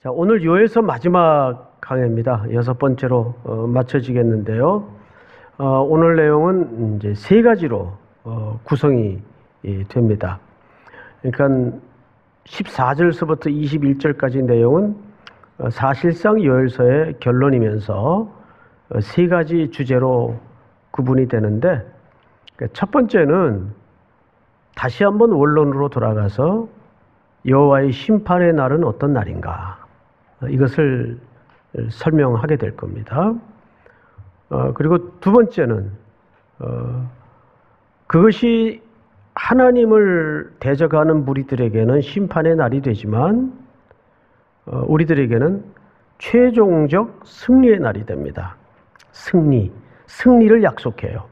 자, 오늘 요엘서 마지막 강해입니다. 6번째로 마쳐지겠는데요. 오늘 내용은 이제 세 가지로 구성이 됩니다. 그러니까 14절서부터 21절까지 내용은 사실상 요엘서의 결론이면서 세 가지 주제로 구분이 되는데, 첫 번째는 다시 한번 원론으로 돌아가서 여호와의 심판의 날은 어떤 날인가, 이것을 설명하게 될 겁니다. 그리고 두 번째는 그것이 하나님을 대적하는 무리들에게는 심판의 날이 되지만 우리들에게는 최종적 승리의 날이 됩니다. 승리를 약속해요.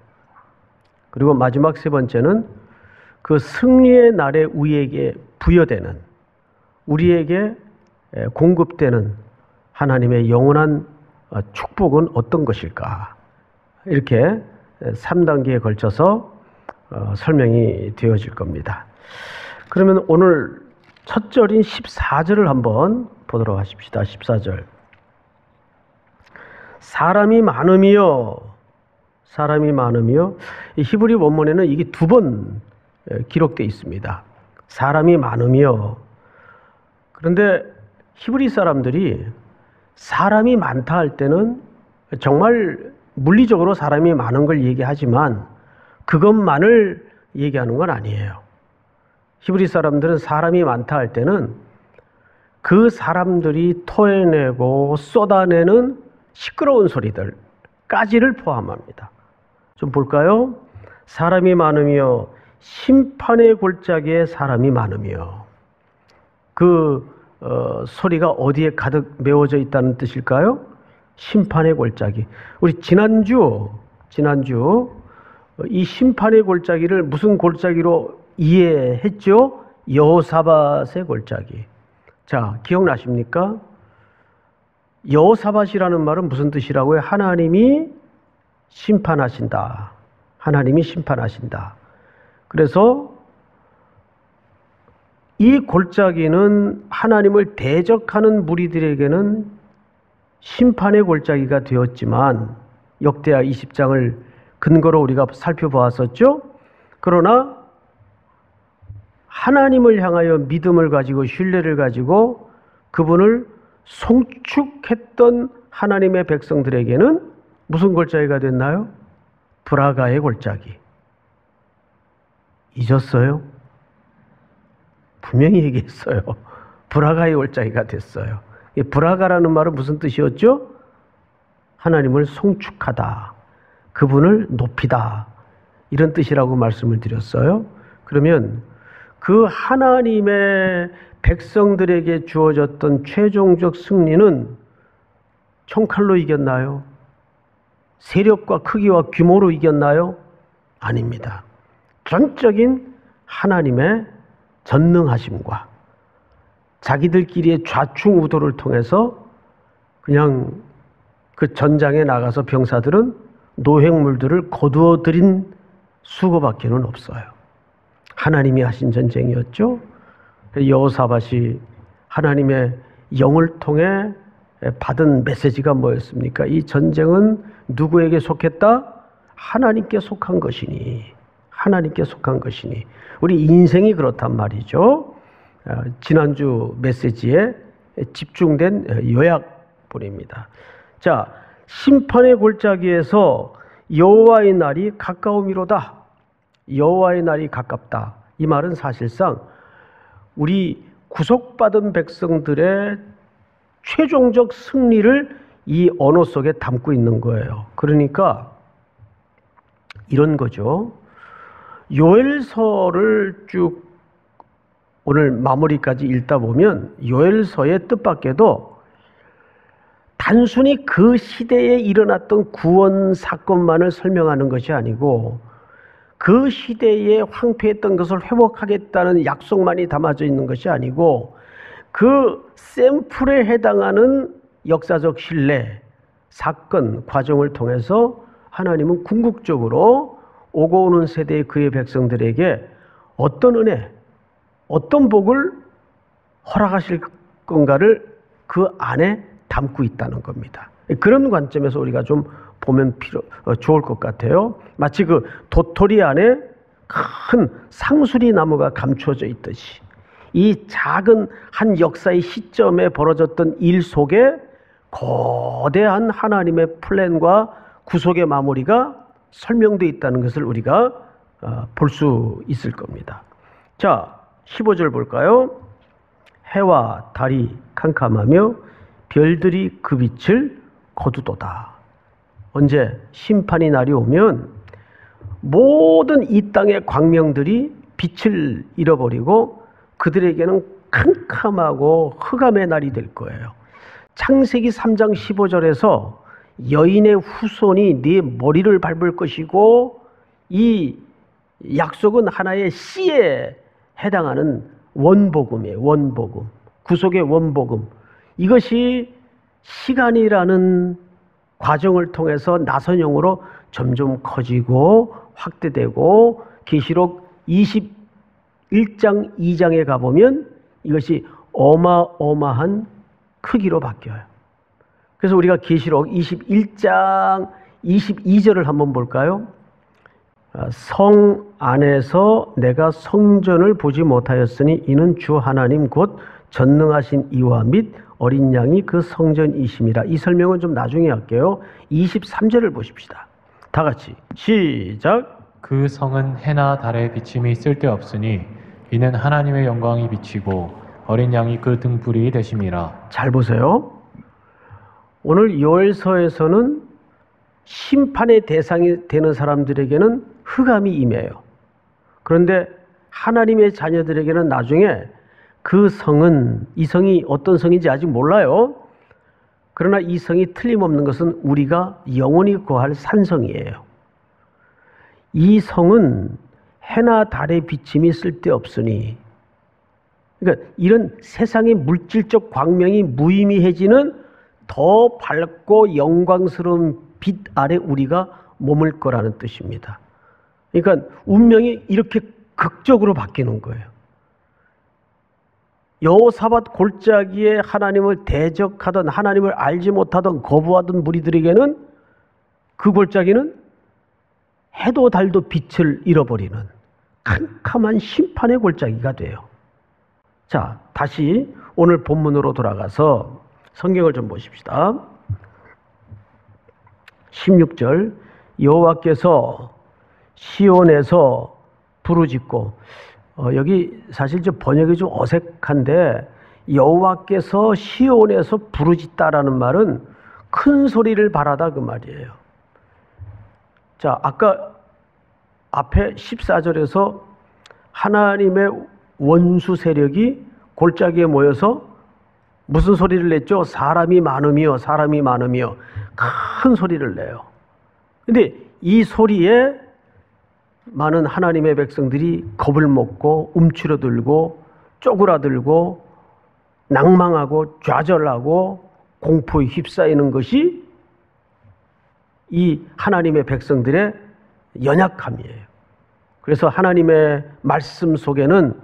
그리고 마지막 세 번째는 그 승리의 날에 우리에게 부여되는, 우리에게 공급되는 하나님의 영원한 축복은 어떤 것일까, 이렇게 3단계에 걸쳐서 설명이 되어질 겁니다. 그러면 오늘 첫 절인 14절을 한번 보도록 하십시다. 14절. 사람이 많음이여. 이 히브리 원문에는 이게 두 번 기록되어 있습니다. 사람이 많음이여. 그런데 히브리 사람들이 사람이 많다 할 때는 정말 물리적으로 사람이 많은 걸 얘기하지만 그것만을 얘기하는 건 아니에요. 히브리 사람들은 사람이 많다 할 때는 그 사람들이 토해내고 쏟아내는 시끄러운 소리들까지를 포함합니다. 좀 볼까요? 사람이 많으며 심판의 골짜기에 사람이 많으며, 그 소리가 어디에 가득 메워져 있다는 뜻일까요? 심판의 골짜기. 우리 지난주 이 심판의 골짜기를 무슨 골짜기로 이해했죠? 여호사밧의 골짜기. 자, 기억나십니까? 여호사밧이라는 말은 무슨 뜻이라고요? 하나님이 심판하신다. 그래서 이 골짜기는 하나님을 대적하는 무리들에게는 심판의 골짜기가 되었지만, 역대하 20장을 근거로 우리가 살펴보았었죠. 그러나 하나님을 향하여 믿음을 가지고 신뢰를 가지고 그분을 송축했던 하나님의 백성들에게는 무슨 골짜기가 됐나요? 브라가의 골짜기. 잊었어요? 분명히 얘기했어요. 브라가의 골짜기가 됐어요. 이 브라가라는 말은 무슨 뜻이었죠? 하나님을 송축하다, 그분을 높이다, 이런 뜻이라고 말씀을 드렸어요. 그러면 그 하나님의 백성들에게 주어졌던 최종적 승리는 총칼로 이겼나요? 세력과 크기와 규모로 이겼나요? 아닙니다. 전적인 하나님의 전능하심과 자기들끼리의 좌충우돌을 통해서 그냥 그 전장에 나가서 병사들은 노획물들을 거두어들인 수고밖에는 없어요. 하나님이 하신 전쟁이었죠. 여호사밧이 하나님의 영을 통해 받은 메시지가 뭐였습니까? 이 전쟁은 누구에게 속했다? 하나님께 속한 것이니. 우리 인생이 그렇단 말이죠. 지난주 메시지에 집중된 요약본입니다. 자, 심판의 골짜기에서 여호와의 날이 가까움이로다. 여호와의 날이 가깝다. 이 말은 사실상 우리 구속받은 백성들의 최종적 승리를 이 언어 속에 담고 있는 거예요. 그러니까 이런 거죠. 요엘서를 쭉 오늘 마무리까지 읽다 보면 요엘서의 뜻밖에도 단순히 그 시대에 일어났던 구원 사건만을 설명하는 것이 아니고 그 시대에 황폐했던 것을 회복하겠다는 약속만이 담아져 있는 것이 아니고 그 샘플에 해당하는 역사적 신뢰, 사건, 과정을 통해서 하나님은 궁극적으로 오고 오는 세대의 그의 백성들에게 어떤 은혜, 어떤 복을 허락하실 건가를 그 안에 담고 있다는 겁니다. 그런 관점에서 우리가 좀 보면 좋을 것 같아요. 마치 그 도토리 안에 큰 상수리 나무가 감추어져 있듯이 이 작은 한 역사의 시점에 벌어졌던 일 속에 거대한 하나님의 플랜과 구속의 마무리가 설명되어 있다는 것을 우리가 볼 수 있을 겁니다. 자, 15절 볼까요? 해와 달이 캄캄하며 별들이 그 빛을 거두도다. 언제 심판의 날이 오면 모든 이 땅의 광명들이 빛을 잃어버리고 그들에게는 캄캄하고 흑암의 날이 될 거예요. 창세기 3장 15절에서 여인의 후손이 네 머리를 밟을 것이고 이 약속은 하나의 씨에 해당하는 원복음이에요. 원복음. 구속의 원복음. 이것이 시간이라는 과정을 통해서 나선형으로 점점 커지고 확대되고 계시록 21장 2장에 가보면 이것이 어마어마한 크기로 바뀌어요. 그래서 우리가 계시록 21장 22절을 한번 볼까요? 성 안에서 내가 성전을 보지 못하였으니 이는 주 하나님 곧 전능하신 이와 및 어린 양이 그 성전이심이라. 이 설명은 좀 나중에 할게요. 23절을 보십시다. 다 같이 시작. 그 성은 해나 달의 비침이 쓸데없으니 이는 하나님의 영광이 비치고 어린 양이 그 등불이 되심이라. 잘 보세요. 오늘 요엘서에서는 심판의 대상이 되는 사람들에게는 흑암이 임해요. 그런데 하나님의 자녀들에게는 나중에 그 성은, 이 성이 어떤 성인지 아직 몰라요. 그러나 이 성이 틀림없는 것은 우리가 영원히 거할 산성이에요. 이 성은 해나 달의 비침이 쓸데없으니, 그러니까 이런 세상의 물질적 광명이 무의미해지는 더 밝고 영광스러운 빛 아래 우리가 머물 거라는 뜻입니다. 그러니까 운명이 이렇게 극적으로 바뀌는 거예요. 여호사밧 골짜기에 하나님을 대적하던, 하나님을 알지 못하던, 거부하던 무리들에게는 그 골짜기는 해도 달도 빛을 잃어버리는 캄캄한 심판의 골짜기가 돼요. 자, 다시 오늘 본문으로 돌아가서 성경을 좀 보십시다. 16절 여호와께서 시온에서 부르짖고, 여기 사실 좀 번역이 좀 어색한데 여호와께서 시온에서 부르짖다라는 말은 큰 소리를 바라다 그 말이에요. 자, 아까 앞에 14절에서 하나님의 원수 세력이 골짜기에 모여서 무슨 소리를 냈죠? 사람이 많으며 사람이 많으며 큰 소리를 내요. 근데 이 소리에 많은 하나님의 백성들이 겁을 먹고 움츠러들고 쪼그라들고 낭망하고 좌절하고 공포에 휩싸이는 것이 이 하나님의 백성들의 연약함이에요. 그래서 하나님의 말씀 속에는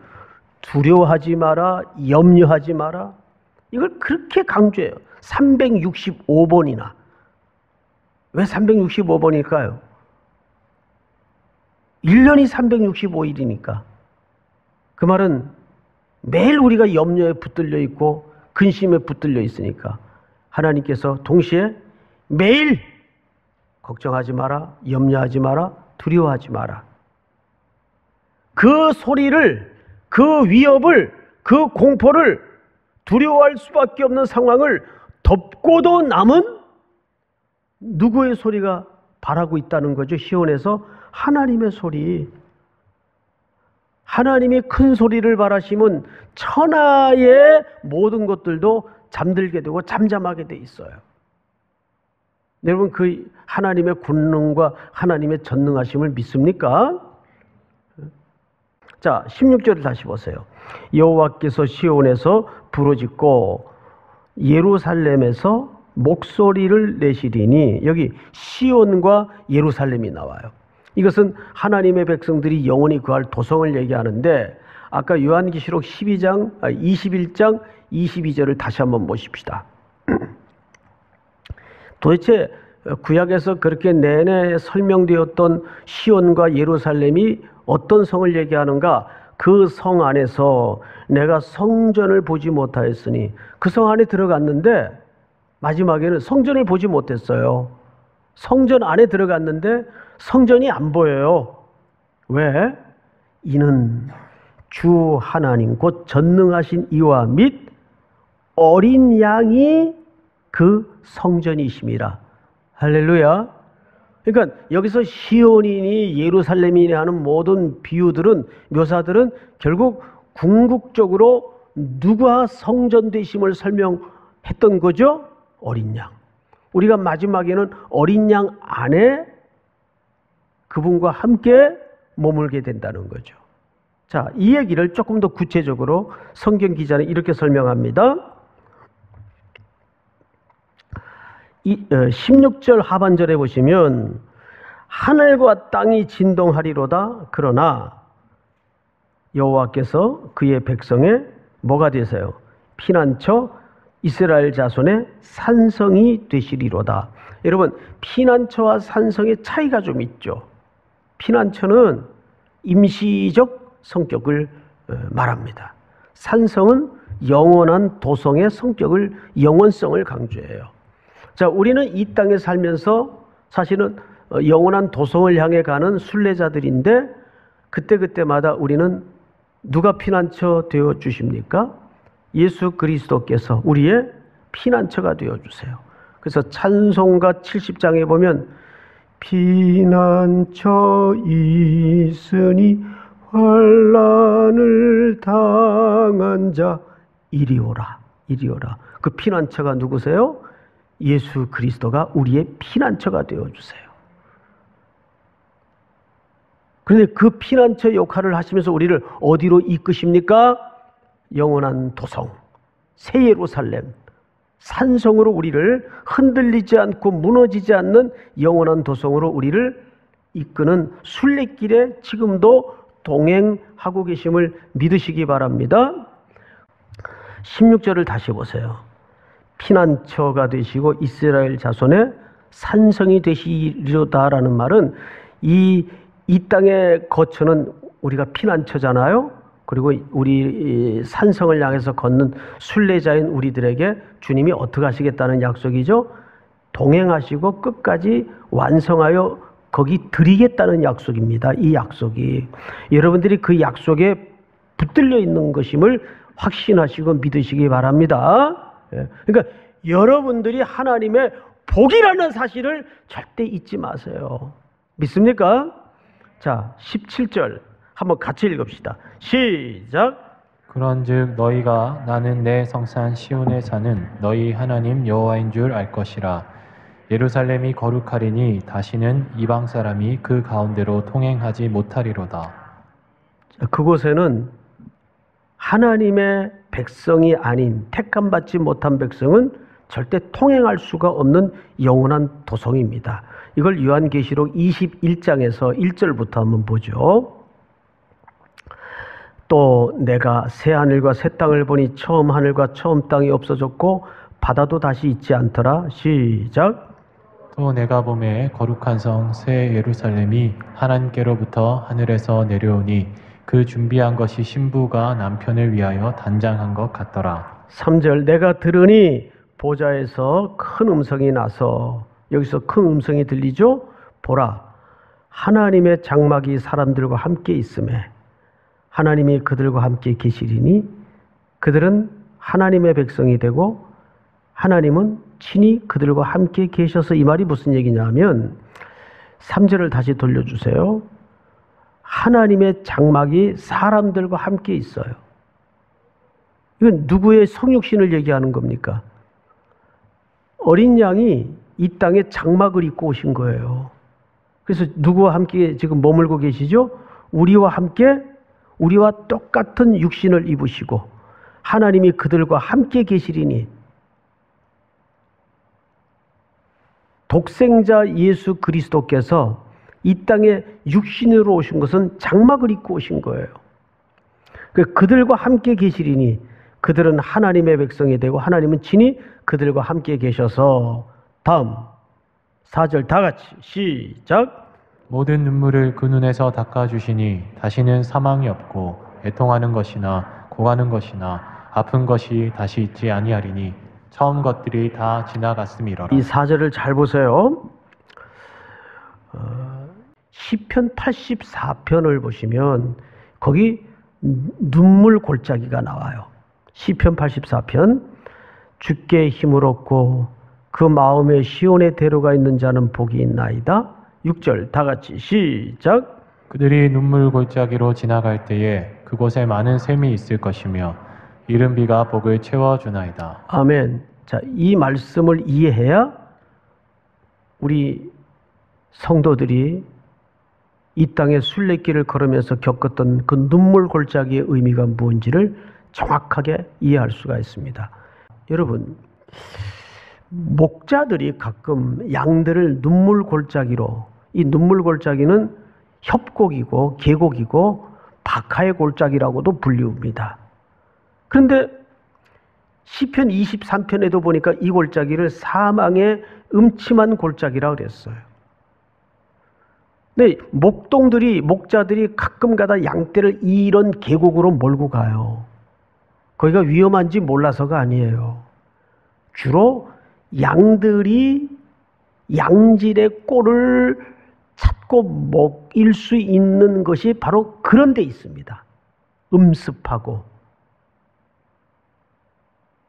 두려워하지 마라, 염려하지 마라, 이걸 그렇게 강조해요. 365번이나. 왜 365번일까요? 1년이 365일이니까. 그 말은 매일 우리가 염려에 붙들려 있고 근심에 붙들려 있으니까 하나님께서 동시에 매일 걱정하지 마라, 염려하지 마라, 두려워하지 마라. 그 소리를, 그 위협을, 그 공포를 두려워할 수밖에 없는 상황을 덮고도 남은 누구의 소리가 바라고 있다는 거죠. 시온에서 하나님의 소리. 하나님이 큰 소리를 바라시면 천하의 모든 것들도 잠들게 되고 잠잠하게 돼 있어요. 여러분, 그 하나님의 권능과 하나님의 전능하심을 믿습니까? 자, 16절을 다시 보세요. 여호와께서 시온에서 부르짖고 예루살렘에서 목소리를 내시리니, 여기 시온과 예루살렘이 나와요. 이것은 하나님의 백성들이 영원히 거할 도성을 얘기하는데 아까 요한계시록 21장 22절을 다시 한번 보십시다. 도대체 구약에서 그렇게 내내 설명되었던 시온과 예루살렘이 어떤 성을 얘기하는가? 그 성 안에서 내가 성전을 보지 못하였으니, 그 성 안에 들어갔는데 마지막에는 성전을 보지 못했어요. 성전 안에 들어갔는데 성전이 안 보여요. 왜? 이는 주 하나님 곧 전능하신 이와 및 어린 양이 그 성전이심이라. 할렐루야. 그러니까 여기서 시온이니 예루살렘이니 하는 모든 비유들은, 묘사들은 결국 궁극적으로 누가 성전 되심을 설명했던 거죠? 어린 양. 우리가 마지막에는 어린 양 안에 그분과 함께 머물게 된다는 거죠. 자, 이 얘기를 조금 더 구체적으로 성경 기자는 이렇게 설명합니다. 16절 하반절에 보시면 하늘과 땅이 진동하리로다. 그러나 여호와께서 그의 백성의 뭐가 되세요? 피난처 이스라엘 자손의 산성이 되시리로다. 여러분, 피난처와 산성의 차이가 좀 있죠. 피난처는 임시적 성격을 말합니다. 산성은 영원한 도성의 성격을, 영원성을 강조해요. 자, 우리는 이 땅에 살면서 사실은 영원한 도성을 향해 가는 순례자들인데, 그때그때마다 우리는 누가 피난처 되어 주십니까? 예수 그리스도께서 우리의 피난처가 되어 주세요. 그래서 찬송가 70장에 보면 피난처 있으니 환난을 당한 자 이리 오라, 이리 오라. 그 피난처가 누구세요? 예수 그리스도가 우리의 피난처가 되어 주세요. 그런데 그 피난처 역할을 하시면서 우리를 어디로 이끄십니까? 영원한 도성, 새 예루살렘, 산성으로 우리를 흔들리지 않고 무너지지 않는 영원한 도성으로 우리를 이끄는 순례길에 지금도 동행하고 계심을 믿으시기 바랍니다. 16절을 다시 보세요. 피난처가 되시고 이스라엘 자손의 산성이 되시리로다라는 말은 이 땅의 거처는 우리가 피난처잖아요. 그리고 우리 산성을 향해서 걷는 순례자인 우리들에게 주님이 어떻게 하시겠다는 약속이죠? 동행하시고 끝까지 완성하여 거기 드리겠다는 약속입니다. 이 약속이 여러분들이 그 약속에 붙들려 있는 것임을 확신하시고 믿으시기 바랍니다. 그러니까 여러분들이 하나님의 복이라는 사실을 절대 잊지 마세요. 믿습니까? 자, 17절 한번 같이 읽읍시다. 시작. 그런즉 너희가 나는 내 성산 시온에 사는 너희 하나님 여호와인 줄 알 것이라. 예루살렘이 거룩하리니 다시는 이방 사람이 그 가운데로 통행하지 못하리로다. 그곳에는 하나님의 백성이 아닌 택함 받지 못한 백성은 절대 통행할 수가 없는 영원한 도성입니다. 이걸 요한계시록 21장에서 1절부터 한번 보죠. 또 내가 새 하늘과 새 땅을 보니 처음 하늘과 처음 땅이 없어졌고 바다도 다시 있지 않더라. 시작. 또 내가 보매 거룩한 성 새 예루살렘이 하나님께로부터 하늘에서 내려오니 그 준비한 것이 신부가 남편을 위하여 단장한 것 같더라. 3절 내가 들으니 보좌에서 큰 음성이 나서, 여기서 큰 음성이 들리죠? 보라, 하나님의 장막이 사람들과 함께 있음에 하나님이 그들과 함께 계시리니 그들은 하나님의 백성이 되고 하나님은 친히 그들과 함께 계셔서. 이 말이 무슨 얘기냐면 3절을 다시 돌려주세요. 하나님의 장막이 사람들과 함께 있어요. 이건 누구의 성육신을 얘기하는 겁니까? 어린 양이 이 땅에 장막을 입고 오신 거예요. 그래서 누구와 함께 지금 머물고 계시죠? 우리와 함께, 우리와 똑같은 육신을 입으시고 하나님이 그들과 함께 계시리니, 독생자 예수 그리스도께서 이 땅에 육신으로 오신 것은 장막을 입고 오신 거예요. 그들과 함께 계시리니 그들은 하나님의 백성이 되고 하나님은 친히 그들과 함께 계셔서. 다음 4절 다 같이 시작. 모든 눈물을 그 눈에서 닦아주시니 다시는 사망이 없고 애통하는 것이나 고가는 것이나 아픈 것이 다시 있지 아니하리니 처음 것들이 다 지나갔음이로라. 이 4절을 잘 보세요. 시편 84편을 보시면 거기 눈물 골짜기가 나와요. 시편 84편. 주께 힘을 얻고 그 마음에 시온의 대로가 있는 자는 복이 있나이다. 6절 다 같이 시작. 그들이 눈물 골짜기로 지나갈 때에 그곳에 많은 샘이 있을 것이며 이른 비가 복을 채워주나이다. 아멘. 자, 이 말씀을 이해해야 우리 성도들이 이 땅의 순례길을 걸으면서 겪었던 그 눈물 골짜기의 의미가 무엇인지를 정확하게 이해할 수가 있습니다. 여러분, 목자들이 가끔 양들을 눈물 골짜기로, 이 눈물 골짜기는 협곡이고 계곡이고 박하의 골짜기라고도 불리웁니다. 그런데 시편 23편에도 보니까 이 골짜기를 사망의 음침한 골짜기라고 그랬어요. 근데 목자들이 가끔가다 양떼를 이런 계곡으로 몰고 가요. 거기가 위험한지 몰라서가 아니에요. 주로 양들이 양질의 꼴을 찾고 먹일 수 있는 것이 바로 그런 데 있습니다. 음습하고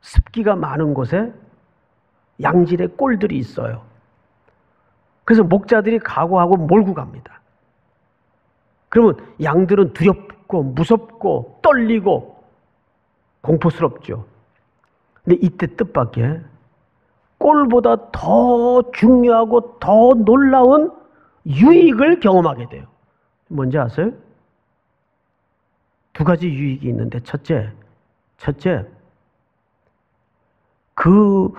습기가 많은 곳에 양질의 꼴들이 있어요. 그래서 목자들이 각오하고 몰고 갑니다. 그러면 양들은 두렵고 무섭고 떨리고 공포스럽죠. 근데 이때 뜻밖의 꼴보다 더 중요하고 더 놀라운 유익을 경험하게 돼요. 뭔지 아세요? 두 가지 유익이 있는데 첫째, 그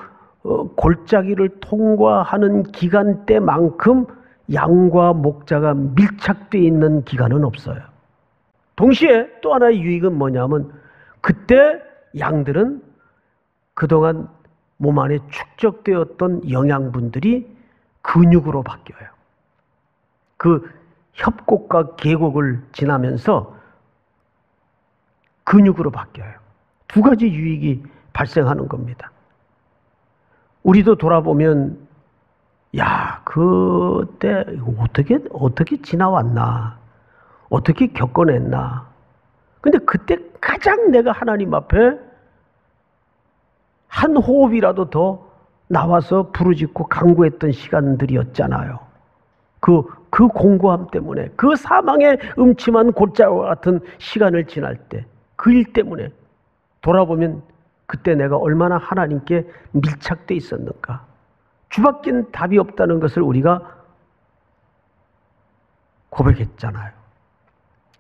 골짜기를 통과하는 기간대만큼 양과 목자가 밀착되어 있는 기간은 없어요. 동시에 또 하나의 유익은 뭐냐면 그때 양들은 그동안 몸 안에 축적되었던 영양분들이 근육으로 바뀌어요. 그 협곡과 계곡을 지나면서 근육으로 바뀌어요. 두 가지 유익이 발생하는 겁니다. 우리도 돌아보면 야, 그때 어떻게 지나왔나, 어떻게 겪어냈나. 근데 그때 가장 내가 하나님 앞에 한 호흡이라도 더 나와서 부르짖고 간구했던 시간들이었잖아요. 그 공고함 때문에, 그 사망의 음침한 골짜기와 같은 시간을 지날 때, 그 일 때문에 돌아보면 그때 내가 얼마나 하나님께 밀착돼 있었는가. 주밖엔 답이 없다는 것을 우리가 고백했잖아요.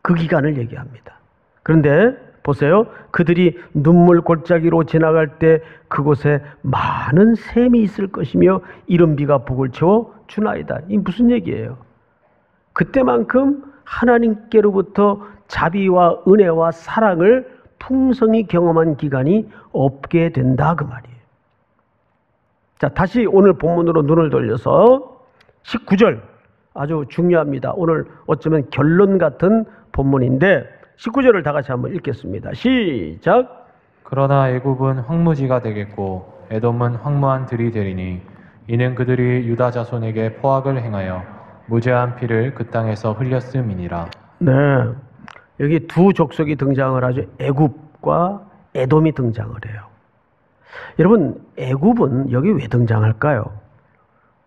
그 기간을 얘기합니다. 그런데 보세요. 그들이 눈물 골짜기로 지나갈 때 그곳에 많은 샘이 있을 것이며 이른 비가 복을 채워 주나이다. 이 무슨 얘기예요? 그때만큼 하나님께로부터 자비와 은혜와 사랑을 풍성히 경험한 기간이 없게 된다 그 말이에요. 자, 다시 오늘 본문으로 눈을 돌려서 19절 아주 중요합니다. 오늘 어쩌면 결론 같은 본문인데 19절을 다 같이 한번 읽겠습니다. 시작. 그러나 애굽은 황무지가 되겠고 에돔은 황무한 들이 되리니 이는 그들이 유다 자손에게 포악을 행하여 무죄한 피를 그 땅에서 흘렸음이니라. 네, 여기 두 족속이 등장을 하죠. 애굽과 에돔이 등장을 해요. 여러분, 애굽은 여기 왜 등장할까요?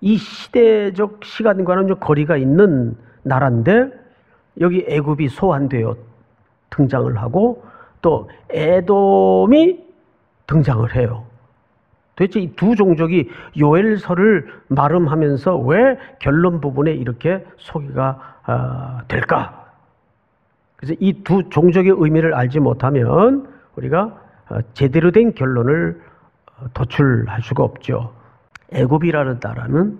이 시대적 시간과는 좀 거리가 있는 나라인데 여기 애굽이 소환되어 등장을 하고 또 에돔이 등장을 해요. 도대체 이 두 종족이 요엘서를 말음하면서 왜 결론 부분에 이렇게 소개가 될까? 그래서 이 두 종족의 의미를 알지 못하면 우리가 제대로 된 결론을 도출할 수가 없죠. 애굽이라는 나라는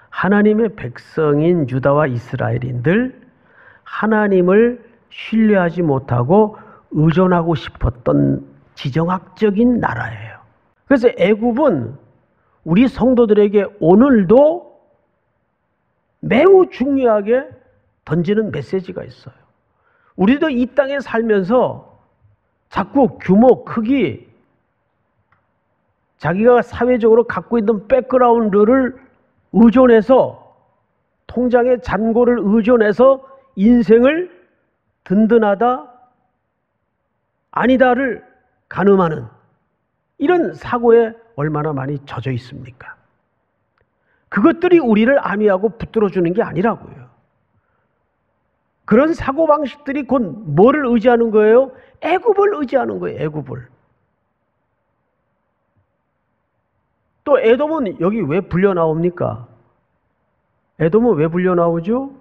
하나님의 백성인 유다와 이스라엘인들 하나님을 신뢰하지 못하고 의존하고 싶었던 지정학적인 나라예요. 그래서 애굽은 우리 성도들에게 오늘도 매우 중요하게 던지는 메시지가 있어요. 우리도 이 땅에 살면서 자꾸 규모, 크기, 자기가 사회적으로 갖고 있는 백그라운드를 의존해서, 통장의 잔고를 의존해서 인생을 든든하다, 아니다를 가늠하는 이런 사고에 얼마나 많이 젖어 있습니까? 그것들이 우리를 안위하고 붙들어주는 게 아니라고요. 그런 사고방식들이 곧 뭐를 의지하는 거예요? 애굽을 의지하는 거예요. 애굽을. 또 에돔은 여기 왜 불려 나옵니까? 에돔은 왜 불려 나오죠?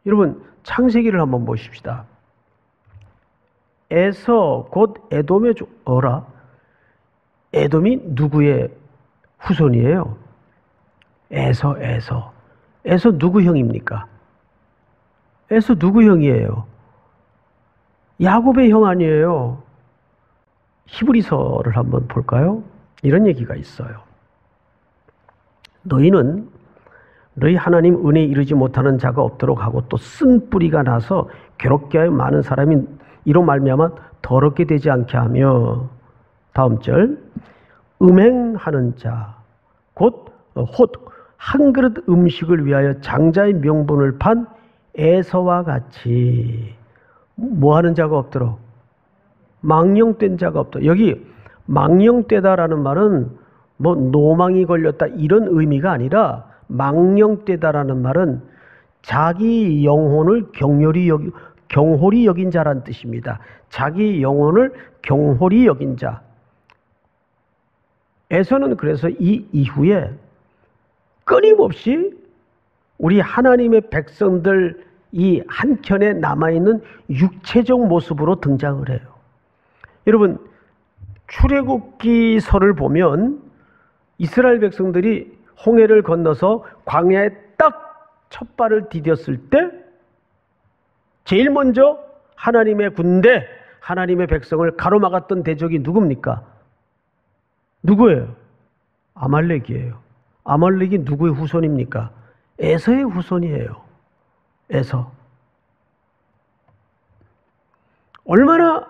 여러분 창세기를 한번 보십시다. 에서 곧 에돔의 어라. 에돔이 누구의 후손이에요? 에서 누구 형입니까? 에서 누구 형이에요? 야곱의 형 아니에요? 히브리서를 한번 볼까요? 이런 얘기가 있어요. 너희는 너희 하나님 은혜에 이르지 못하는 자가 없도록 하고 또 쓴 뿌리가 나서 괴롭게 하여 많은 사람이 이로 말미암아 더럽게 되지 않게 하며, 다음 절, 음행하는 자 곧 한 그릇 음식을 위하여 장자의 명분을 판 에서와 같이 뭐 하는 자가 없도록, 망령된 자가 없도록. 여기 망령되다라는 말은 뭐 노망이 걸렸다 이런 의미가 아니라, 망령되다라는 말은 자기 영혼을 경홀히 여긴 자란 뜻입니다. 자기 영혼을 경홀히 여긴 자. 에서는 그래서 이 이후에 끊임없이 우리 하나님의 백성들 이 한켠에 남아있는 육체적 모습으로 등장을 해요. 여러분 출애굽기서를 보면 이스라엘 백성들이 홍해를 건너서 광야에 딱 첫 발을 디뎠을 때 제일 먼저 하나님의 군대, 하나님의 백성을 가로막았던 대적이 누굽니까? 누구예요? 아말렉이에요. 아말렉이 누구의 후손입니까? 에서의 후손이에요. 에서. 얼마나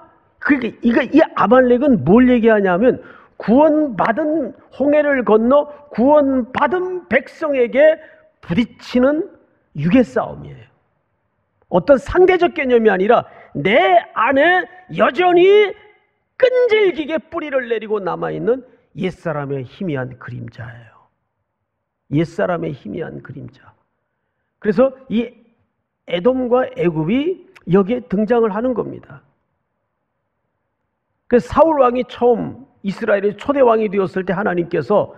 이 아말렉은 뭘 얘기하냐면 구원받은, 홍해를 건너 구원받은 백성에게 부딪히는 육의 싸움이에요. 어떤 상대적 개념이 아니라 내 안에 여전히 끈질기게 뿌리를 내리고 남아있는 옛사람의 희미한 그림자예요. 옛사람의 희미한 그림자. 그래서 이 에돔과 애굽이 여기에 등장을 하는 겁니다. 그래서 사울 왕이 처음 이스라엘의 초대 왕이 되었을 때 하나님께서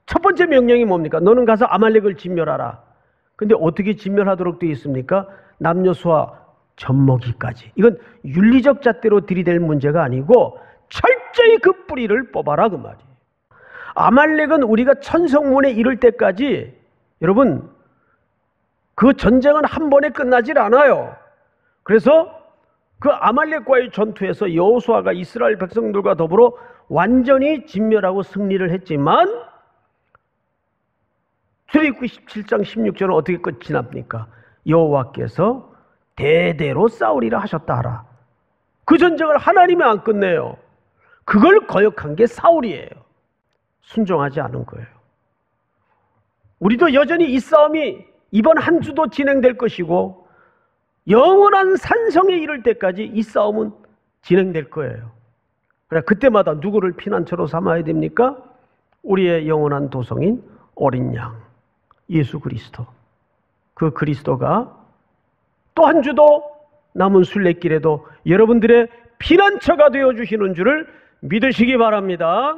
첫 번째 명령이 뭡니까? 너는 가서 아말렉을 진멸하라. 근데 어떻게 진멸하도록 되어 있습니까? 남녀소아 젖먹이까지. 이건 윤리적 잣대로 들이댈 문제가 아니고 철저히 그 뿌리를 뽑아라 그 말이에요. 아말렉은 우리가 천성문에 이를 때까지, 여러분 그 전쟁은 한 번에 끝나질 않아요. 그래서 그 아말렉과의 전투에서 여호수아가 이스라엘 백성들과 더불어 완전히 진멸하고 승리를 했지만 출애굽기 17장 16절은 어떻게 끝이 납니까? 여호와께서 대대로 싸우리라 하셨다 하라. 그 전쟁을 하나님이 안 끝내요. 그걸 거역한 게 사울이에요. 순종하지 않은 거예요. 우리도 여전히 이 싸움이 이번 한 주도 진행될 것이고 영원한 산성에 이를 때까지 이 싸움은 진행될 거예요. 그래 그때마다 누구를 피난처로 삼아야 됩니까? 우리의 영원한 도성인 어린 양 예수 그리스도. 그 그리스도가 또 한 주도 남은 순례길에도 여러분들의 피난처가 되어주시는 줄을 믿으시기 바랍니다.